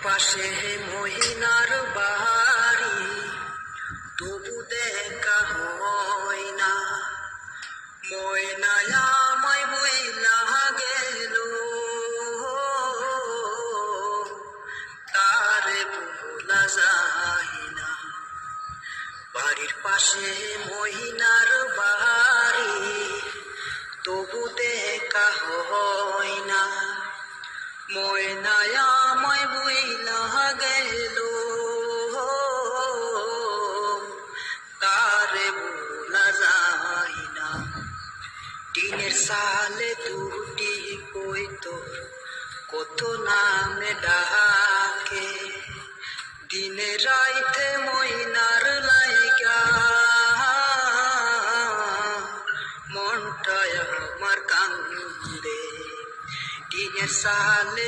পাশে মহিনার বাড়ি, তবু দেখা হয় না। ময়নায় আমায় বইলা গেল, তারে ভোলা যায় না। বাড়ির পাশে মহিনার বাড়ি, তবু দেখা হয় না। ময়নায় আমায় বইলা গেল, তারে ভোলা যায় না। টিনের সালে দুটি কই তোর কত নামে ডাকে, দিনে রাইতে ময়নার লাইগা মনটায় আমার কান্দে। টিনের সালে